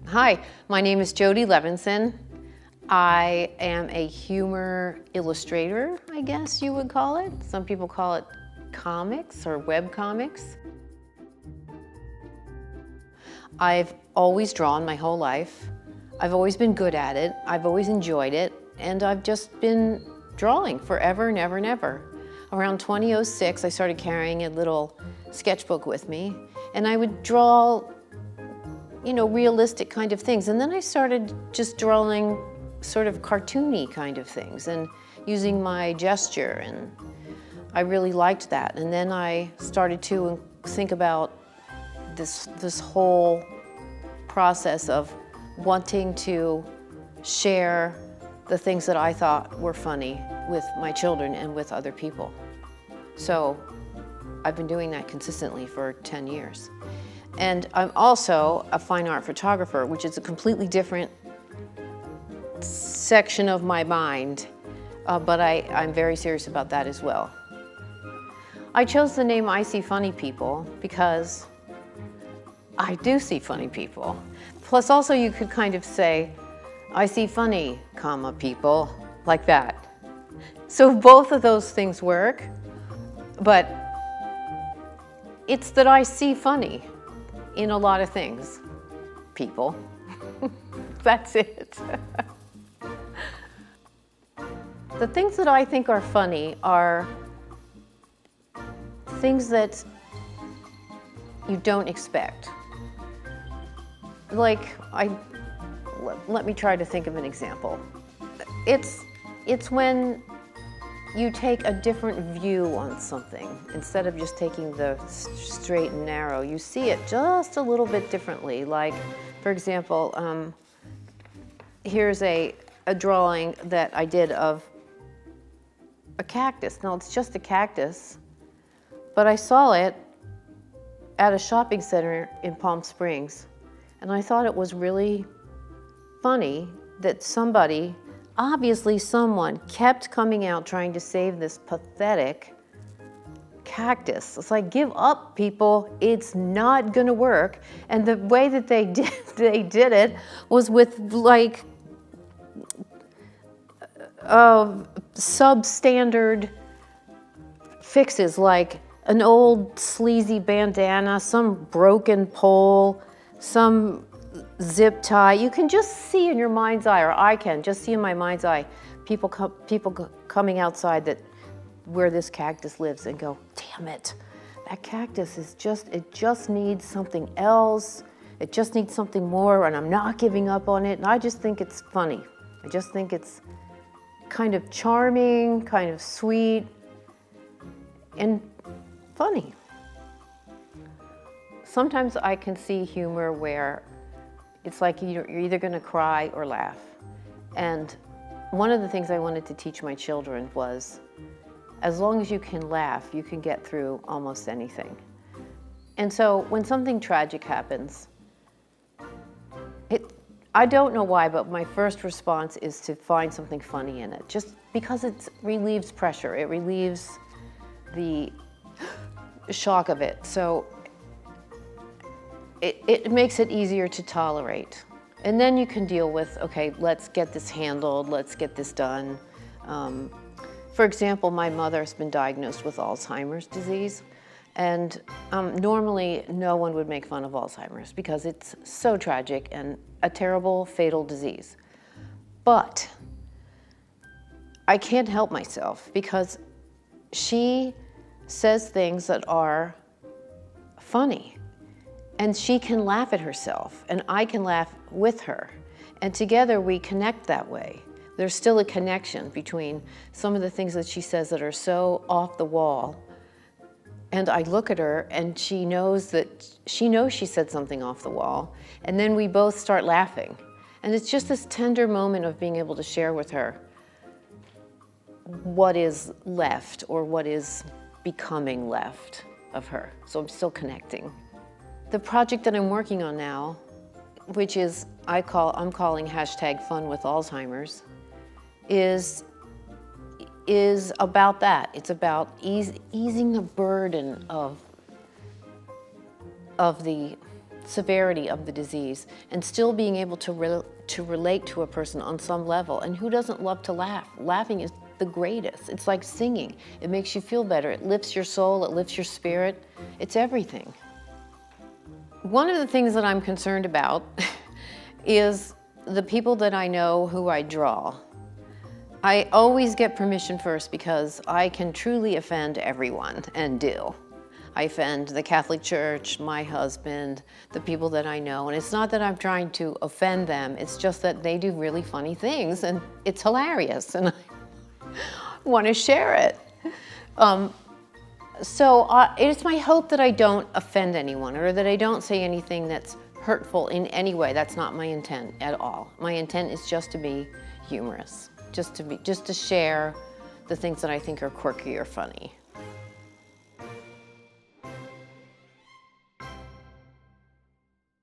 Hi, my name is Jody Levinson. I am a humor illustrator, I guess you would call it. Some people call it comics or web comics. I've always drawn my whole life. I've always been good at it. I've always enjoyed it. And I've just been drawing forever and ever and ever. Around 2006, I started carrying a little sketchbook with me, and I would draw realistic kind of things. And then I started just drawing sort of cartoony kind of things and using my gesture, and I really liked that. And then I started to think about this whole process of wanting to share the things that I thought were funny with my children and with other people. So I've been doing that consistently for 10 years. And I'm also a fine art photographer, which is a completely different section of my mind, but I'm very serious about that as well. I chose the name I See Funny People because I do see funny people. Plus also you could kind of say, I see funny, people, like that. So both of those things work, but it's that I see funny in a lot of things, people. That's it. The things that I think are funny are things that you don't expect. Like, let me try to think of an example. It's when you take a different view on something. Instead of just taking the straight and narrow, you see it just a little bit differently. Like, for example, here's a drawing that I did of a cactus. Now, it's just a cactus, but I saw it at a shopping center in Palm Springs, and I thought it was really funny that obviously someone kept coming out trying to save this pathetic cactus. It's like, give up, people, it's not gonna work. And the way that they did it was with like substandard fixes, like an old sleazy bandana, some broken pole, some zip tie. You can just see in your mind's eye, or I can just see in my mind's eye, people coming outside where this cactus lives and go, damn it, that cactus it just needs something else. It just needs something more, and I'm not giving up on it. And I just think it's funny. I just think it's kind of charming, kind of sweet, and funny. Sometimes I can see humor where it's like you're either going to cry or laugh. And one of the things I wanted to teach my children was, as long as you can laugh, you can get through almost anything. And so when something tragic happens, I don't know why, but my first response is to find something funny in it, just because it relieves pressure. It relieves the shock of it. So it makes it easier to tolerate. And then you can deal with, okay, let's get this handled, let's get this done. For example, my mother has been diagnosed with Alzheimer's disease. And normally no one would make fun of Alzheimer's because it's so tragic and a terrible, fatal disease. But I can't help myself because she says things that are funny. And she can laugh at herself, and I can laugh with her. And together we connect that way. There's still a connection between some of the things that she says that are so off the wall. And I look at her, and she knows she said something off the wall. And then we both start laughing. And it's just this tender moment of being able to share with her what is left, or what is becoming left of her. So I'm still connecting. The project that I'm working on now, which is I'm calling #FunWithAlzheimer's, is about that. It's about easing the burden of the severity of the disease and still being able to relate to a person on some level. And who doesn't love to laugh? Laughing is the greatest. It's like singing. It makes you feel better. It lifts your soul. It lifts your spirit. It's everything. One of the things that I'm concerned about is the people that I know who I draw. I always get permission first because I can truly offend everyone, and do. I offend the Catholic Church, my husband, the people that I know, and it's not that I'm trying to offend them, it's just that they do really funny things and it's hilarious and I want to share it. It's my hope that I don't offend anyone or that I don't say anything that's hurtful in any way. That's not my intent at all. My intent is just to be humorous, just to share the things that I think are quirky or funny.